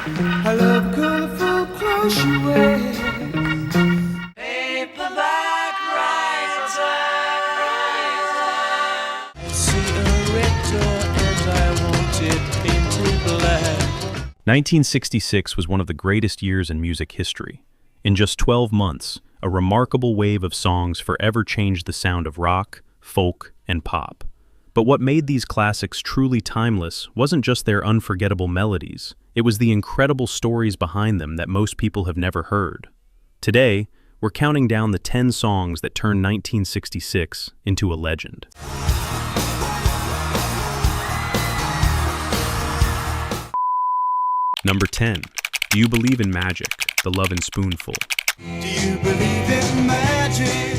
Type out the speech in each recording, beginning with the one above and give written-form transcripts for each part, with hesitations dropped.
I love colorful clothes she wears. Paperback writer. See a red door and I want it painted black. 1966 was one of the greatest years in music history. In just 12 months, a remarkable wave of songs forever changed the sound of rock, folk, and pop. But what made these classics truly timeless wasn't just their unforgettable melodies, it was the incredible stories behind them that most people have never heard. Today, we're counting down the 10 songs that turned 1966 into a legend. Number 10. Do You Believe in Magic? The Lovin' Spoonful. Do you believe in magic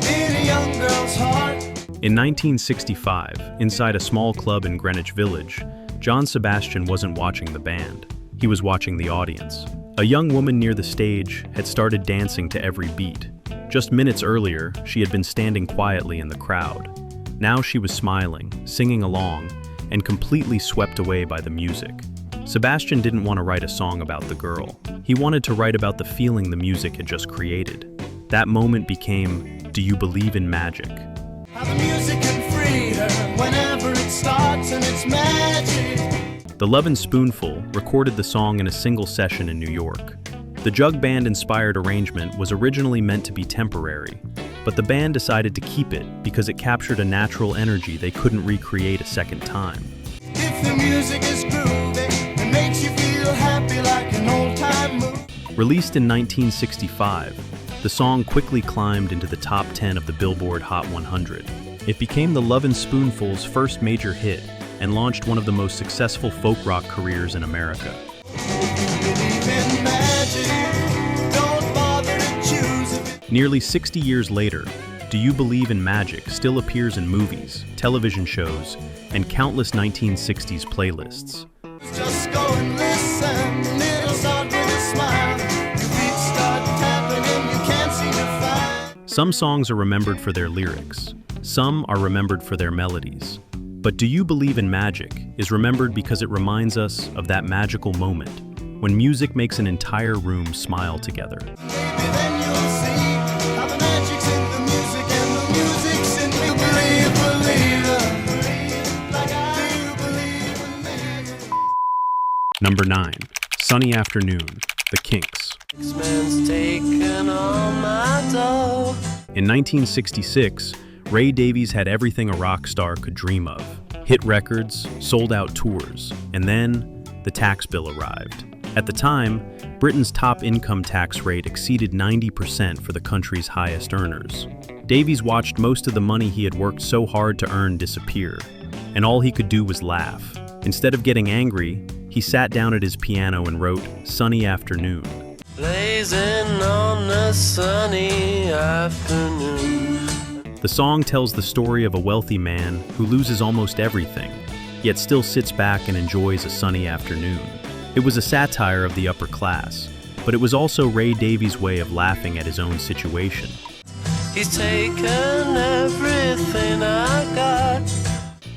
in a young girl's heart? In 1965, inside a small club in Greenwich Village, John Sebastian wasn't watching the band. He was watching the audience. A young woman near the stage had started dancing to every beat. Just minutes earlier, she had been standing quietly in the crowd. Now she was smiling, singing along, and completely swept away by the music. Sebastian didn't want to write a song about the girl. He wanted to write about the feeling the music had just created. That moment became Do You Believe in Magic? How the music can free her whenever it starts and it's magic. The Lovin' Spoonful recorded the song in a single session in New York. The jug band-inspired arrangement was originally meant to be temporary, but the band decided to keep it because it captured a natural energy they couldn't recreate a second time. If the music is groovy, it makes you feel happy like an old-time movie. Released in 1965, the song quickly climbed into the top 10 of the Billboard Hot 100. It became the Lovin' Spoonful's first major hit and launched one of the most successful folk rock careers in America. Nearly 60 years later, Do You Believe in Magic still appears in movies, television shows, and countless 1960s playlists. Just go and listen, it'll start with a smile. Your feet start tapping and you can't seem to find. Some songs are remembered for their lyrics. Some are remembered for their melodies. But Do You Believe in Magic is remembered because it reminds us of that magical moment when music makes an entire room smile together. Maybe then you'll see how the magic's in the music and the music's in the believe. Like I do believe in magic. Number 9. Sunny Afternoon, The Kinks. This man's taken all my dough. In 1966, Ray Davies had everything a rock star could dream of. Hit records, sold-out tours, and then the tax bill arrived. At the time, Britain's top income tax rate exceeded 90% for the country's highest earners. Davies watched most of the money he had worked so hard to earn disappear, and all he could do was laugh. Instead of getting angry, he sat down at his piano and wrote Sunny Afternoon. Blazing on a sunny afternoon. The song tells the story of a wealthy man who loses almost everything, yet still sits back and enjoys a sunny afternoon. It was a satire of the upper class, but it was also Ray Davies' way of laughing at his own situation. He's taken everything I got.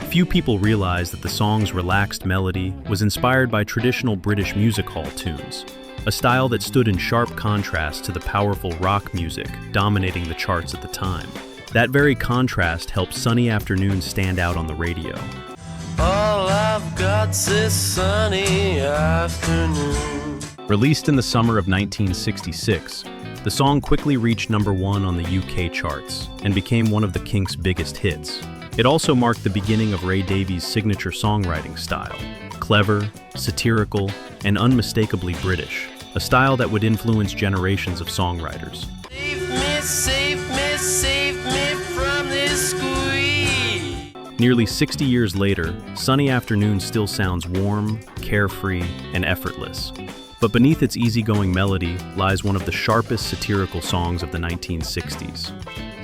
Few people realize that the song's relaxed melody was inspired by traditional British music hall tunes, a style that stood in sharp contrast to the powerful rock music dominating the charts at the time. That very contrast helped Sunny Afternoon stand out on the radio. All I've got's this sunny afternoon. Released in the summer of 1966, the song quickly reached number 1 on the UK charts and became one of the Kinks' biggest hits. It also marked the beginning of Ray Davies' signature songwriting style, clever, satirical, and unmistakably British, a style that would influence generations of songwriters. Save me, save me, save me from this squeeze. Nearly 60 years later, Sunny Afternoon still sounds warm, carefree, and effortless. But beneath its easygoing melody lies one of the sharpest satirical songs of the 1960s.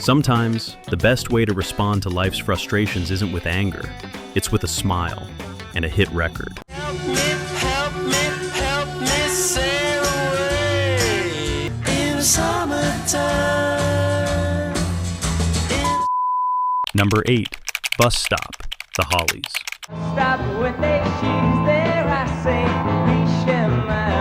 Sometimes, the best way to respond to life's frustrations isn't with anger, it's with a smile and a hit record. Help me, help me, help me sail away in the summertime. Number 8. Bus Stop, The Hollies. Stop when they choose there, I say, be shimmer.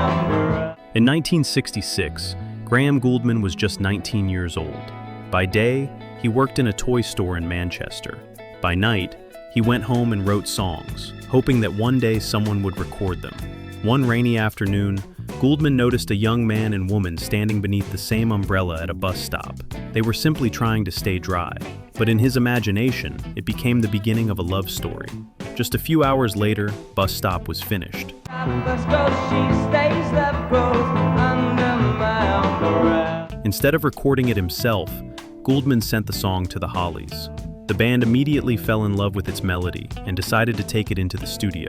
In 1966, Graham Gouldman was just 19 years old. By day, he worked in a toy store in Manchester. By night, he went home and wrote songs, hoping that one day someone would record them. One rainy afternoon, Gouldman noticed a young man and woman standing beneath the same umbrella at a bus stop. They were simply trying to stay dry, but in his imagination, it became the beginning of a love story. Just a few hours later, Bus Stop was finished. Instead of recording it himself, Gouldman sent the song to the Hollies. The band immediately fell in love with its melody and decided to take it into the studio.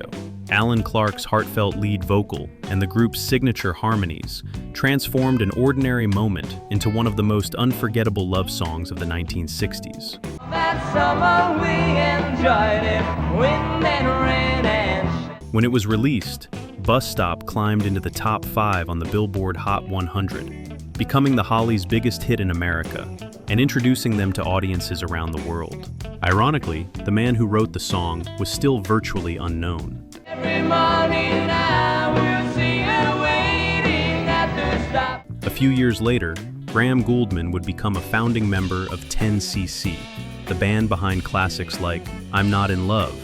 Alan Clark's heartfelt lead vocal and the group's signature harmonies transformed an ordinary moment into one of the most unforgettable love songs of the 1960s. That summer we enjoyed it, wind and rain and When it was released, Bus Stop climbed into the top 5 on the Billboard Hot 100, becoming the Hollies' biggest hit in America and introducing them to audiences around the world. Ironically, the man who wrote the song was still virtually unknown. every morning I will see you waiting at the stop. A few years later, Graham Gouldman would become a founding member of 10cc, the band behind classics like I'm Not in Love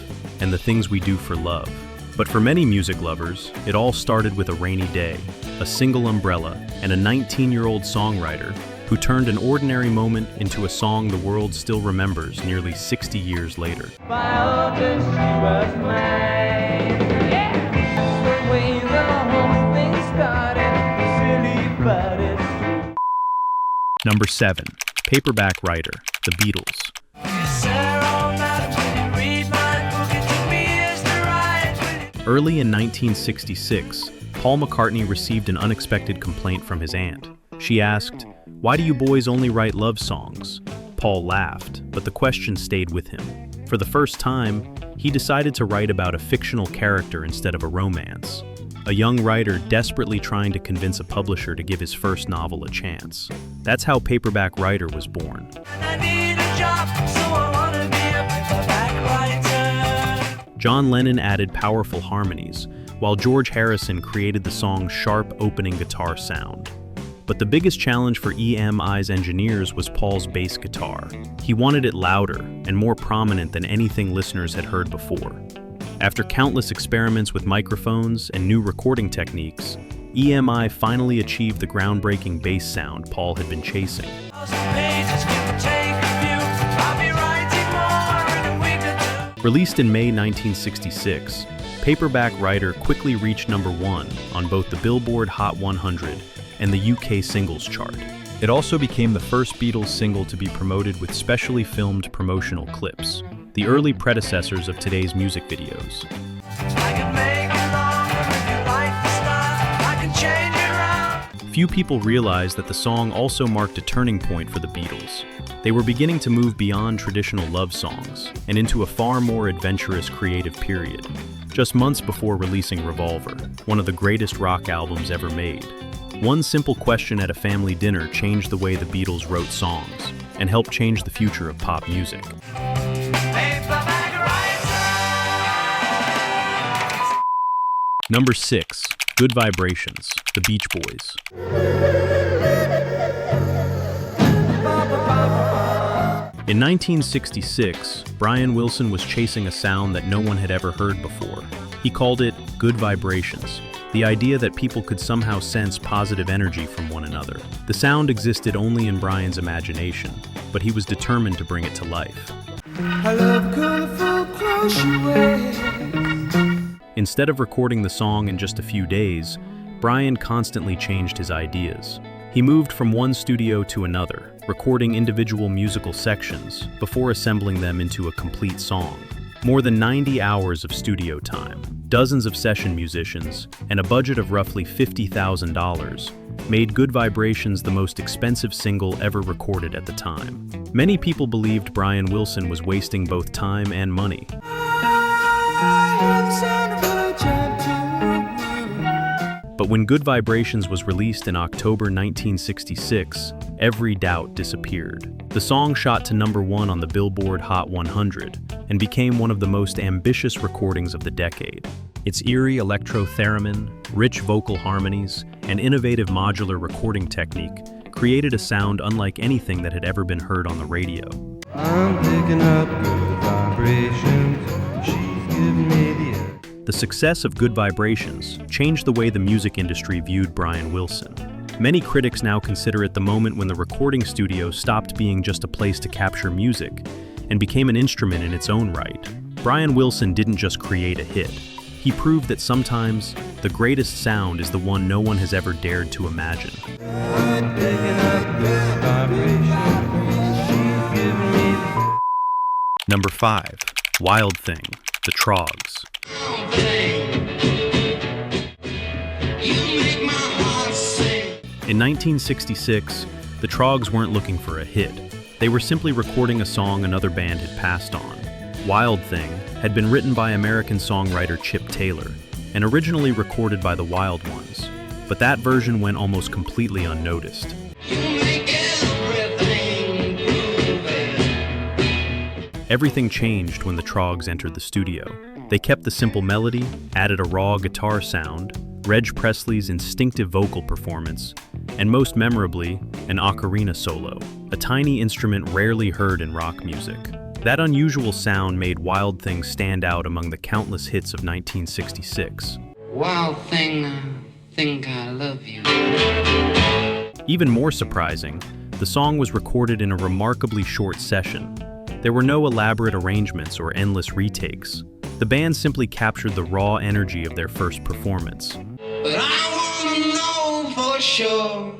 and The Things We Do for Love. But for many music lovers, it all started with a rainy day, a single umbrella, and a 19-year-old songwriter who turned an ordinary moment into a song the world still remembers nearly 60 years later. My oldest, she was mine. Yeah. The way the whole thing started, silly but it's true. Number 7. Paperback Writer, The Beatles. Early in 1966, Paul McCartney received an unexpected complaint from his aunt. She asked, "Why do you boys only write love songs?" Paul laughed, but the question stayed with him. For the first time, he decided to write about a fictional character instead of a romance. A young writer desperately trying to convince a publisher to give his first novel a chance. That's how Paperback Writer was born. I need a job, so I wanna be a paperback writer. John Lennon added powerful harmonies, while George Harrison created the song's sharp opening guitar sound. But the biggest challenge for EMI's engineers was Paul's bass guitar. He wanted it louder and more prominent than anything listeners had heard before. After countless experiments with microphones and new recording techniques, EMI finally achieved the groundbreaking bass sound Paul had been chasing. Released in May 1966, Paperback Writer quickly reached number 1 on both the Billboard Hot 100 and the UK Singles Chart. It also became the first Beatles single to be promoted with specially filmed promotional clips, the early predecessors of today's music videos. Few people realized that the song also marked a turning point for the Beatles. They were beginning to move beyond traditional love songs and into a far more adventurous creative period, just months before releasing Revolver, one of the greatest rock albums ever made. One simple question at a family dinner changed the way the Beatles wrote songs and helped change the future of pop music. Number 6. Good Vibrations, The Beach Boys. In 1966, Brian Wilson was chasing a sound that no one had ever heard before. He called it Good Vibrations, the idea that people could somehow sense positive energy from one another. The sound existed only in Brian's imagination, but he was determined to bring it to life. I love colorful close your ways. Instead of recording the song in just a few days, Brian constantly changed his ideas. He moved from one studio to another, recording individual musical sections before assembling them into a complete song. More than 90 hours of studio time, dozens of session musicians, and a budget of roughly $50,000 made Good Vibrations the most expensive single ever recorded at the time. Many people believed Brian Wilson was wasting both time and money. But when Good Vibrations was released in October 1966, every doubt disappeared. The song shot to number 1 on the Billboard Hot 100 and became one of the most ambitious recordings of the decade. Its eerie electro-theremin, rich vocal harmonies, and innovative modular recording technique created a sound unlike anything that had ever been heard on the radio. I'm picking up good vibrations. She's giving me The success of Good Vibrations changed the way the music industry viewed Brian Wilson. Many critics now consider it the moment when the recording studio stopped being just a place to capture music and became an instrument in its own right. Brian Wilson didn't just create a hit. He proved that sometimes the greatest sound is the one no one has ever dared to imagine. I'm picking up good vibrations. She's giving me Number 5. Wild Thing, The Trogs. In 1966, the Trogs weren't looking for a hit. They were simply recording a song another band had passed on. Wild Thing had been written by American songwriter Chip Taylor and originally recorded by the Wild Ones, but that version went almost completely unnoticed. Everything changed when the Trogs entered the studio. They kept the simple melody, added a raw guitar sound, Reg Presley's instinctive vocal performance, and most memorably, an ocarina solo, a tiny instrument rarely heard in rock music. That unusual sound made Wild Thing stand out among the countless hits of 1966. Wild thing, think I love you. Even more surprising, the song was recorded in a remarkably short session. There were no elaborate arrangements or endless retakes. The band simply captured the raw energy of their first performance. But I wanna know for sure.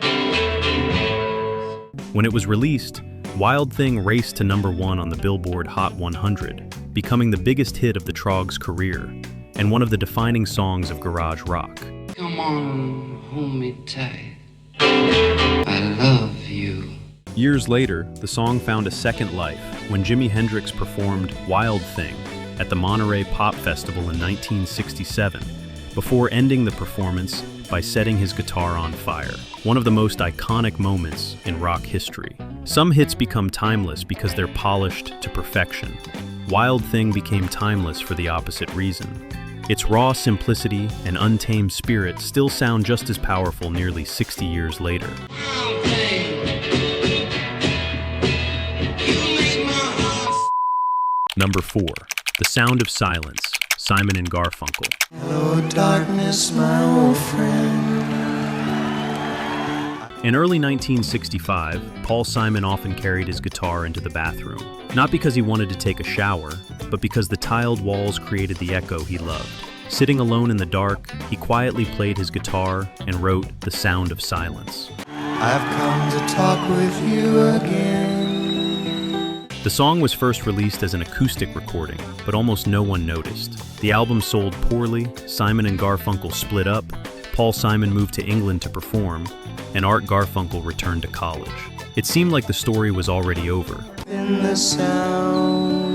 When it was released, Wild Thing raced to number 1 on the Billboard Hot 100, becoming the biggest hit of the Trogs' career, and one of the defining songs of garage rock. Come on, hold me tight. I love you. Years later, the song found a second life when Jimi Hendrix performed Wild Thing at the Monterey Pop Festival in 1967, before ending the performance by setting his guitar on fire, one of the most iconic moments in rock history. Some hits become timeless because they're polished to perfection. Wild Thing became timeless for the opposite reason. Its raw simplicity and untamed spirit still sound just as powerful nearly 60 years later. Wild thing. You make my heart. Number 4. The Sound of Silence, Simon and Garfunkel. Hello, darkness, my old friend. In early 1965, Paul Simon often carried his guitar into the bathroom, not because he wanted to take a shower, but because the tiled walls created the echo he loved. Sitting alone in the dark, he quietly played his guitar and wrote The Sound of Silence. I've come to talk with you again. The song was first released as an acoustic recording, but almost no one noticed. The album sold poorly, Simon and Garfunkel split up, Paul Simon moved to England to perform, and Art Garfunkel returned to college. It seemed like the story was already over. In the sound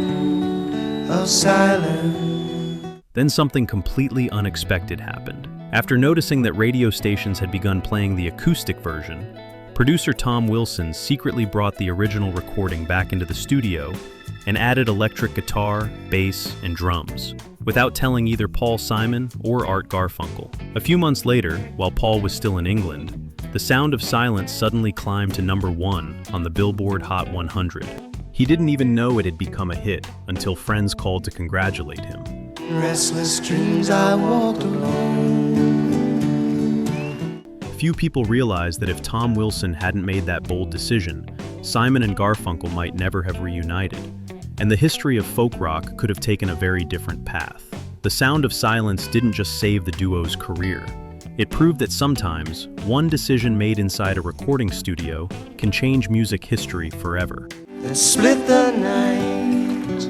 of silence. Then something completely unexpected happened. After noticing that radio stations had begun playing the acoustic version, producer Tom Wilson secretly brought the original recording back into the studio and added electric guitar, bass, and drums, without telling either Paul Simon or Art Garfunkel. A few months later, while Paul was still in England, The Sound of Silence suddenly climbed to number 1 on the Billboard Hot 100. He didn't even know it had become a hit until friends called to congratulate him. In restless dreams I walked alone. Few people realized that if Tom Wilson hadn't made that bold decision, Simon and Garfunkel might never have reunited, and the history of folk rock could have taken a very different path. The Sound of Silence didn't just save the duo's career. It proved that sometimes, one decision made inside a recording studio can change music history forever. Then split the night.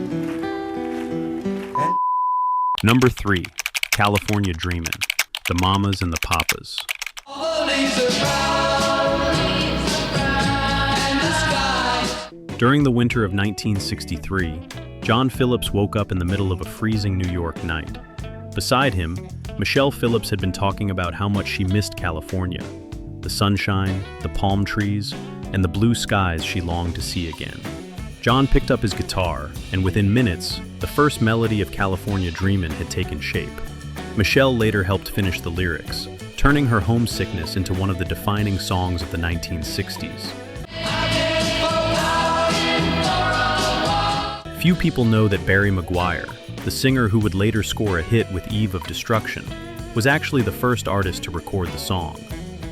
Number 3. California Dreamin', The Mamas and the Papas. During the winter of 1963, John Phillips woke up in the middle of a freezing New York night. Beside him, Michelle Phillips had been talking about how much she missed California, the sunshine, the palm trees, and the blue skies she longed to see again. John picked up his guitar, and within minutes, the first melody of California Dreamin' had taken shape. Michelle later helped finish the lyrics, turning her homesickness into one of the defining songs of the 1960s. Few people know that Barry Maguire, the singer who would later score a hit with Eve of Destruction, was actually the first artist to record the song.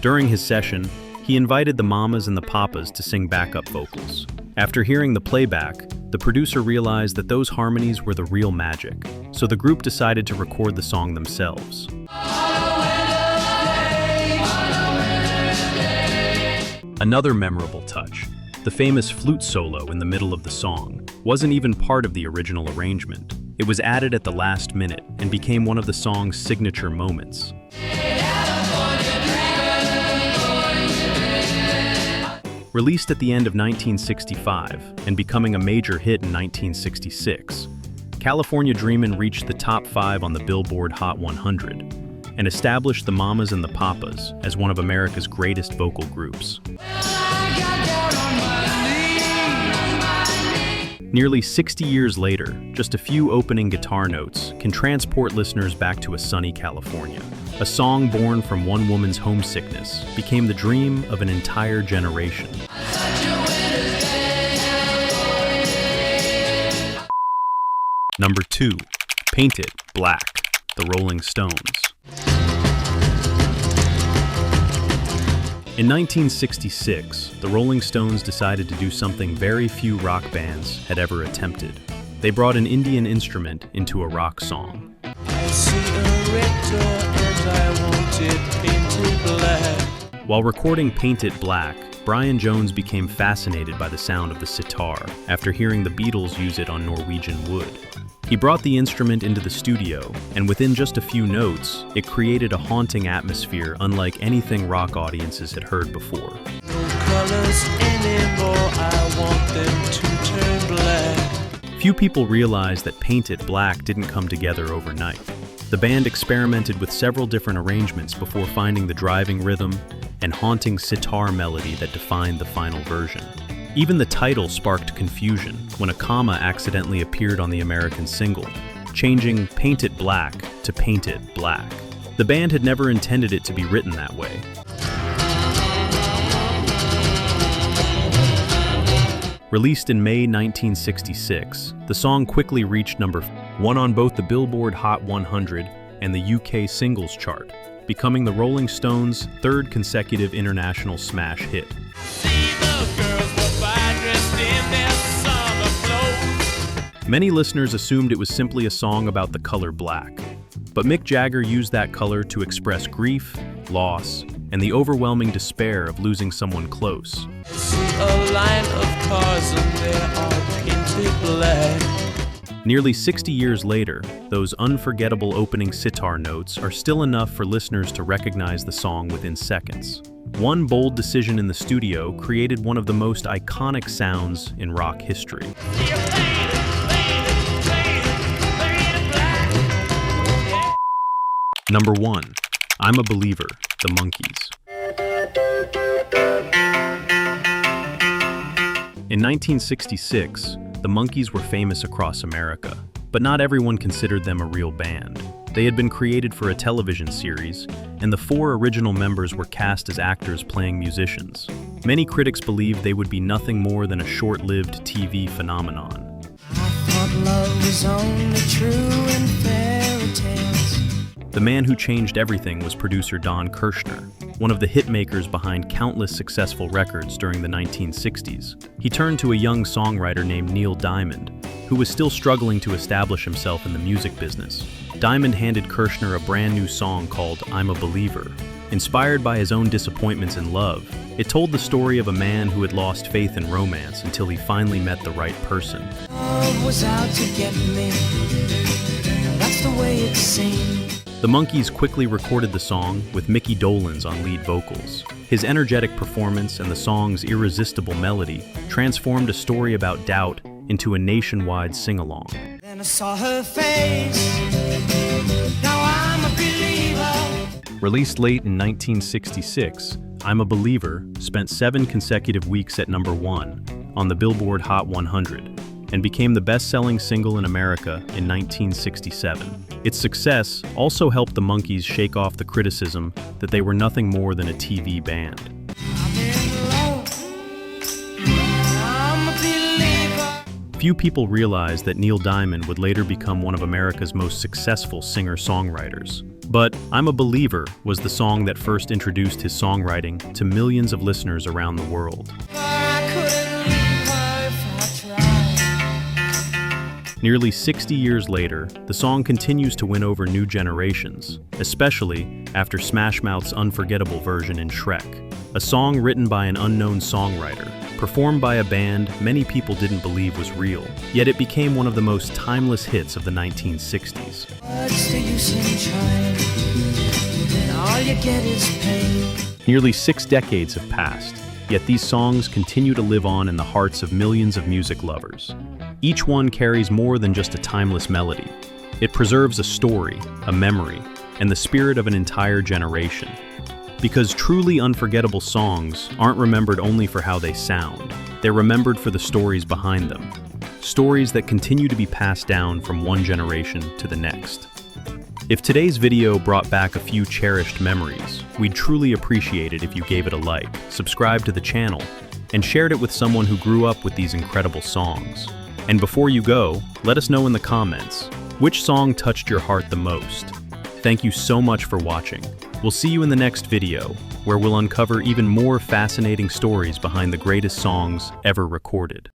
During his session, he invited the Mamas and the Papas to sing backup vocals. After hearing the playback, the producer realized that those harmonies were the real magic, so the group decided to record the song themselves. Another memorable touch, the famous flute solo in the middle of the song, wasn't even part of the original arrangement. It was added at the last minute and became one of the song's signature moments. Released at the end of 1965 and becoming a major hit in 1966, California Dreamin' reached the top 5 on the Billboard Hot 100 and established the Mamas and the Papas as one of America's greatest vocal groups. Nearly 60 years later, just a few opening guitar notes can transport listeners back to a sunny California. A song born from one woman's homesickness became the dream of an entire generation. Number 2, Paint It Black, The Rolling Stones. In 1966, the Rolling Stones decided to do something very few rock bands had ever attempted. They brought an Indian instrument into a rock song. I see a red door and I want it painted black. While recording Paint It Black, Brian Jones became fascinated by the sound of the sitar after hearing the Beatles use it on Norwegian wood. He brought the instrument into the studio, and within just a few notes, it created a haunting atmosphere unlike anything rock audiences had heard before. No colors anymore, I want them to turn black. Few people realize that Paint It Black didn't come together overnight. The band experimented with several different arrangements before finding the driving rhythm and haunting sitar melody that defined the final version. Even the title sparked confusion when a comma accidentally appeared on the American single, changing Paint It Black to Paint It Black. The band had never intended it to be written that way. Released in May 1966, the song quickly reached number 1 on both the Billboard Hot 100 and the UK Singles Chart, becoming the Rolling Stones' third consecutive international smash hit. Many listeners assumed it was simply a song about the color black, but Mick Jagger used that color to express grief, loss, and the overwhelming despair of losing someone close. A line of cars and they are painted black. Nearly 60 years later, those unforgettable opening sitar notes are still enough for listeners to recognize the song within seconds. One bold decision in the studio created one of the most iconic sounds in rock history. Number 1, I'm a Believer, The Monkees. In 1966, the Monkees were famous across America, but not everyone considered them a real band. They had been created for a television series, and the 4 original members were cast as actors playing musicians. Many critics believed they would be nothing more than a short-lived TV phenomenon. I thought love was only true in fairy tales. The man who changed everything was producer Don Kirshner, one of the hitmakers behind countless successful records during the 1960s. He turned to a young songwriter named Neil Diamond, who was still struggling to establish himself in the music business. Diamond handed Kirshner a brand new song called I'm a Believer. Inspired by his own disappointments in love, it told the story of a man who had lost faith in romance until he finally met the right person. Love was out to get me. That's the way it seemed. The Monkees quickly recorded the song with Mickey Dolenz on lead vocals. His energetic performance and the song's irresistible melody transformed a story about doubt into a nationwide sing-along. Then I saw her face. Now I'm a believer. Released late in 1966, I'm a Believer spent 7 consecutive weeks at number 1 on the Billboard Hot 100. and became the best-selling single in America in 1967. Its success also helped the Monkees shake off the criticism that they were nothing more than a TV band. Few people realized that Neil Diamond would later become one of America's most successful singer-songwriters. But I'm a Believer was the song that first introduced his songwriting to millions of listeners around the world. Nearly 60 years later, the song continues to win over new generations, especially after Smash Mouth's unforgettable version in Shrek, a song written by an unknown songwriter, performed by a band many people didn't believe was real, yet it became one of the most timeless hits of the 1960s. What's the use in trying when all you get is pain? Nearly 6 decades have passed, yet these songs continue to live on in the hearts of millions of music lovers. Each one carries more than just a timeless melody. It preserves a story, a memory, and the spirit of an entire generation. Because truly unforgettable songs aren't remembered only for how they sound, they're remembered for the stories behind them. Stories that continue to be passed down from one generation to the next. If today's video brought back a few cherished memories, we'd truly appreciate it if you gave it a like, subscribed to the channel, and shared it with someone who grew up with these incredible songs. And before you go, let us know in the comments, which song touched your heart the most? Thank you so much for watching. We'll see you in the next video, where we'll uncover even more fascinating stories behind the greatest songs ever recorded.